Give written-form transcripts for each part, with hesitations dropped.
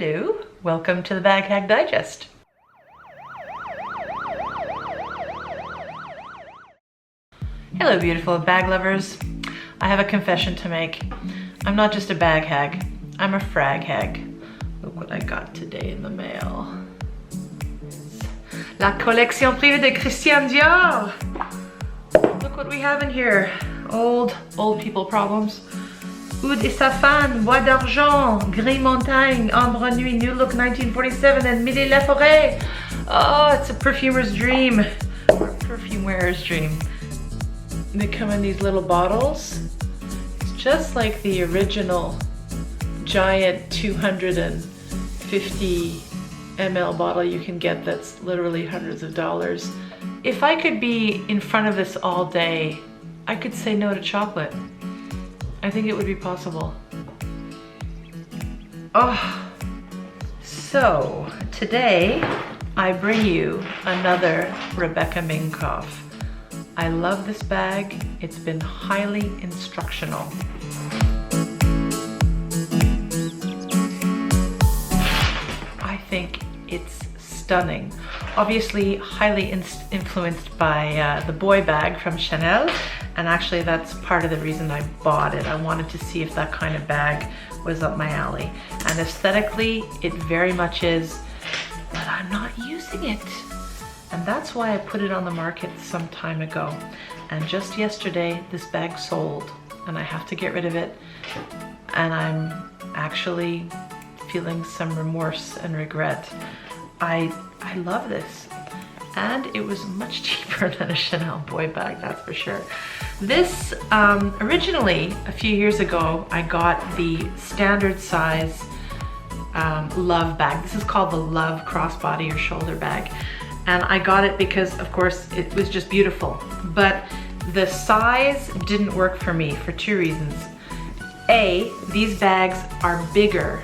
Hello, welcome to the Bag Hack Digest. Hello beautiful bag lovers. I have a confession to make. I'm not just a bag hag, I'm a frag hag. Look what I got today in the mail. La collection privée de Christian Dior. Look what we have in here. Old people problems. Oud et sa fan, Bois d'Argent, Gris Montagne, Ambre Nuit, New Look 1947, and Midi La Forêt. Oh, it's a perfumer's dream, or a perfume wearer's dream. They come in these little bottles. It's just like the original giant 250 ml bottle you can get that's literally hundreds of dollars. If I could be in front of this all day, I could say no to chocolate. I think it would be possible. Oh, so today I bring you another Rebecca Minkoff. I love this bag. It's been highly instructional. I think it's stunning. Obviously highly influenced by the boy bag from Chanel, and actually that's part of the reason I bought it. I wanted to see if that kind of bag was up my alley, and aesthetically it very much is, but I'm not using it. And that's why I put it on the market some time ago. And just yesterday, this bag sold and I have to get rid of it. And I'm actually feeling some remorse and regret. I love this. And it was much cheaper than a Chanel boy bag, that's for sure. This, originally, a few years ago, I got the standard size Love bag. This is called the Love crossbody or shoulder bag. And I got it because, of course, it was just beautiful. But the size didn't work for me for two reasons. A, these bags are bigger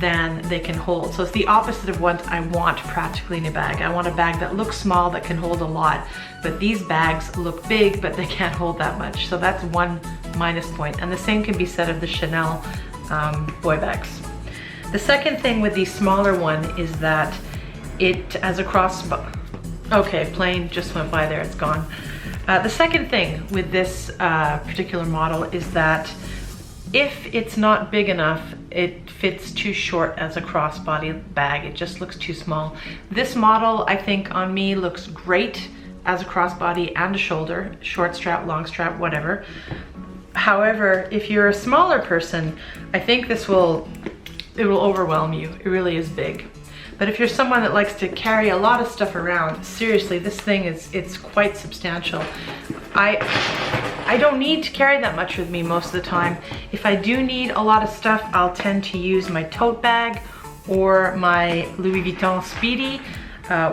than they can hold. So it's the opposite of what I want practically in a bag. I want a bag that looks small, that can hold a lot. But these bags look big, but they can't hold that much. So that's one minus point. And the same can be said of the Chanel boy bags. The second thing with the smaller one is that it, as a okay, plane just went by there, it's gone. The second thing with this particular model is that if it's not big enough, it fits too short as a crossbody bag. It just looks too small. This model, I think, on me looks great as a crossbody and a shoulder, short strap, long strap, whatever. However, if you're a smaller person, I think it will overwhelm you. It really is big. But if you're someone that likes to carry a lot of stuff around, seriously, this thing it's quite substantial. I don't need to carry that much with me most of the time. If I do need a lot of stuff, I'll tend to use my tote bag or my Louis Vuitton Speedy,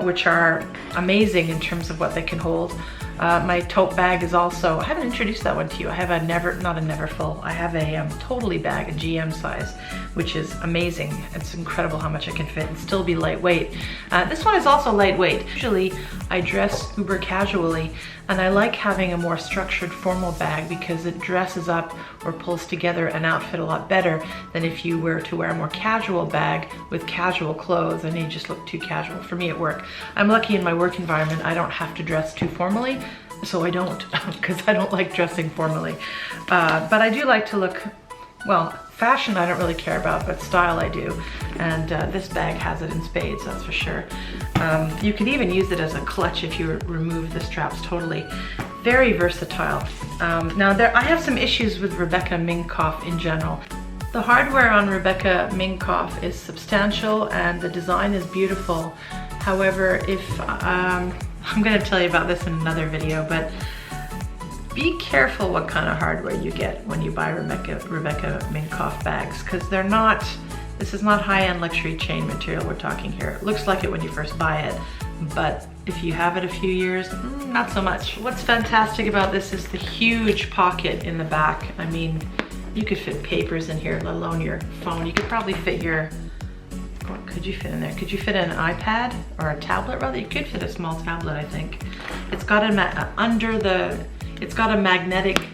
which are amazing in terms of what they can hold. My tote bag is also, I haven't introduced that one to you. I have a not a Neverfull. I have a totally bag, a GM size, which is amazing. It's incredible how much it can fit and still be lightweight. This one is also lightweight. Usually I dress uber casually, and I like having a more structured formal bag because it dresses up or pulls together an outfit a lot better than if you were to wear a more casual bag with casual clothes and you just look too casual. For me at work, I'm lucky in my work environment I don't have to dress too formally, so I don't, because I don't like dressing formally. But I do like to look, well, fashion I don't really care about, but style I do. And this bag has it in spades, that's for sure. You can even use it as a clutch if you remove the straps totally. Very versatile. Now I have some issues with Rebecca Minkoff in general. The hardware on Rebecca Minkoff is substantial and the design is beautiful. However, I'm going to tell you about this in another video, but be careful what kind of hardware you get when you buy Rebecca Minkoff bags, because this is not high-end luxury chain material we're talking here. It looks like it when you first buy it, but if you have it a few years, not so much. What's fantastic about this is the huge pocket in the back. I mean, you could fit papers in here, let alone your phone. You could probably fit what could you fit in there? Could you fit an iPad or a tablet rather? You could fit a small tablet, I think. It's got it's got a magnetic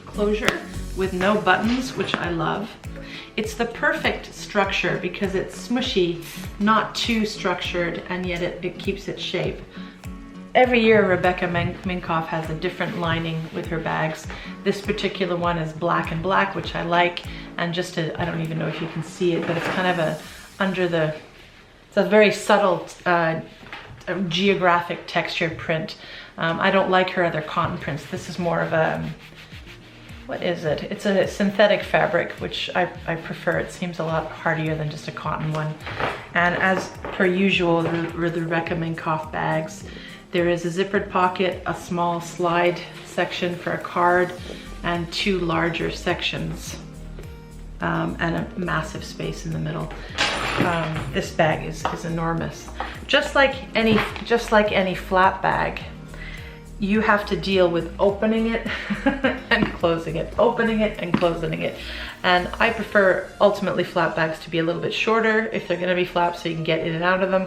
closure with no buttons, which I love. It's the perfect structure because it's smushy, not too structured, and yet it keeps its shape. Every year, Rebecca Minkoff has a different lining with her bags. This particular one is black and black, which I like, and just I don't even know if you can see it, but it's kind of it's a very subtle geographic texture print. I don't like her other cotton prints. This is more of a, what is it? It's a synthetic fabric, which I prefer. It seems a lot hardier than just a cotton one. And as per usual, the Rebecca Minkoff bags, there is a zippered pocket, a small slide section for a card, and 2 larger sections, and a massive space in the middle. This bag is enormous. Just like any flat bag, you have to deal with opening it and closing it, opening it and closing it. And I prefer ultimately flat bags to be a little bit shorter if they're gonna be flaps, so you can get in and out of them.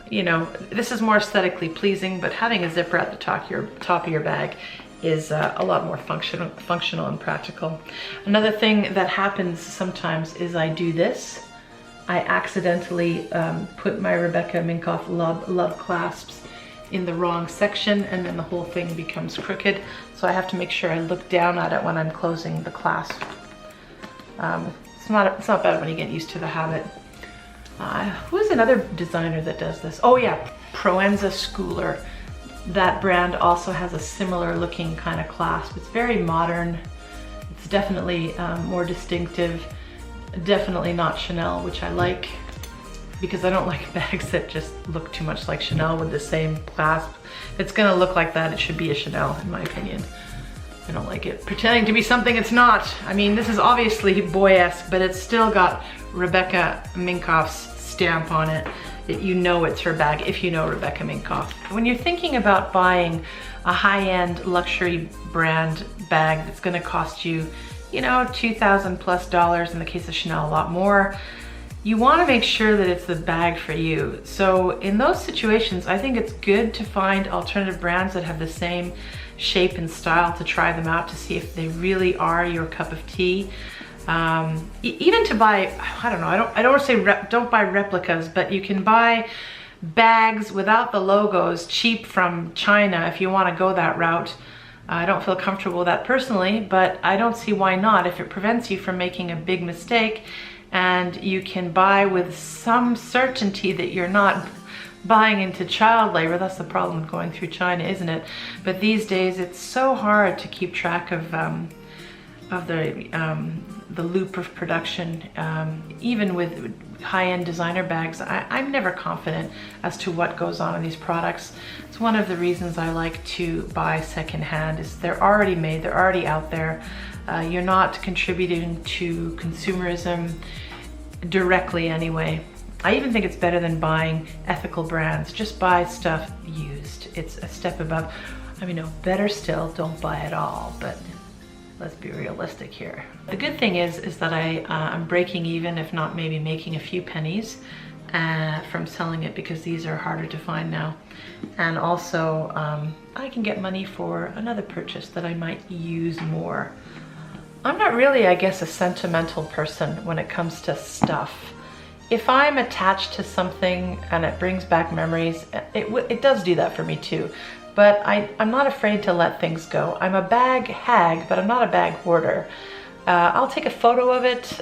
You know, this is more aesthetically pleasing, but having a zipper at the top of your bag is a lot more functional and practical. Another thing that happens sometimes is I do this. I accidentally put my Rebecca Minkoff Love clasps in the wrong section, and then the whole thing becomes crooked. So I have to make sure I look down at it when I'm closing the clasp. It's not bad when you get used to the habit. Who's another designer that does this? Oh yeah, Proenza Schooler. That brand also has a similar looking kind of clasp. It's very modern. It's definitely more distinctive. Definitely not Chanel, which I like, because I don't like bags that just look too much like Chanel with the same clasp. If it's gonna look like that, it should be a Chanel, in my opinion. I don't like it pretending to be something it's not. I mean, this is obviously boy-esque, but it's still got Rebecca Minkoff's stamp on it. You know it's her bag if you know Rebecca Minkoff. When you're thinking about buying a high-end luxury brand bag that's gonna cost you, you know, $2,000+ in the case of Chanel, a lot more, you want to make sure that it's the bag for you. So in those situations, I think it's good to find alternative brands that have the same shape and style, to try them out to see if they really are your cup of tea. Even to buy, I don't know, I don't want to say don't buy replicas, but you can buy bags without the logos, cheap from China, if you want to go that route. I don't feel comfortable with that personally, but I don't see why not if it prevents you from making a big mistake, and you can buy with some certainty that you're not buying into child labor. That's the problem with going through China, isn't it? But these days it's so hard to keep track of the loop of production. Even with high-end designer bags, I'm never confident as to what goes on in these products. It's one of the reasons I like to buy secondhand, is they're already made, they're already out there. You're not contributing to consumerism directly anyway. I even think it's better than buying ethical brands. Just buy stuff used. It's a step above. I mean, no, better still, don't buy it all, but let's be realistic here. The good thing is that I'm breaking even, if not maybe making a few pennies from selling it, because these are harder to find now. And also, I can get money for another purchase that I might use more. I'm not really, I guess, a sentimental person when it comes to stuff. If I'm attached to something and it brings back memories, it does do that for me too. But I'm not afraid to let things go. I'm a bag hag, but I'm not a bag hoarder. I'll take a photo of it.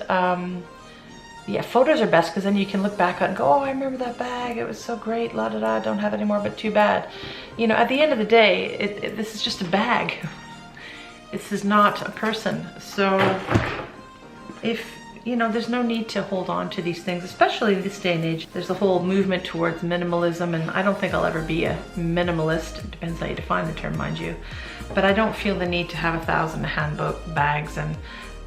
Yeah, photos are best, because then you can look back on and go, oh, I remember that bag, it was so great, la da da, don't have it anymore, but too bad. You know, at the end of the day, this is just a bag. This is not a person. So if, you know, there's no need to hold on to these things, especially in this day and age. There's a whole movement towards minimalism, and I don't think I'll ever be a minimalist. It depends how you define the term, mind you. But I don't feel the need to have 1,000 handbags and,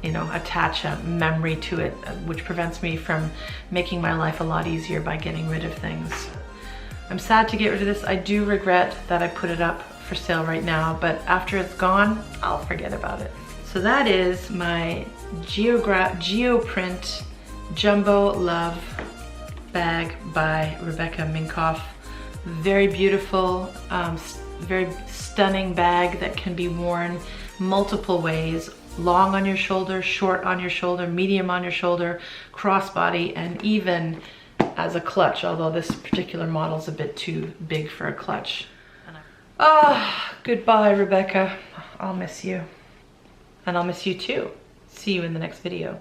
you know, attach a memory to it, which prevents me from making my life a lot easier by getting rid of things. I'm sad to get rid of this. I do regret that I put it up for sale right now, but after it's gone, I'll forget about it. So that is my Geoprint Jumbo Love bag by Rebecca Minkoff. Very beautiful, very stunning bag that can be worn multiple ways, long on your shoulder, short on your shoulder, medium on your shoulder, crossbody, and even as a clutch, although this particular model is a bit too big for a clutch. Goodbye, Rebecca. I'll miss you. And I'll miss you too. See you in the next video.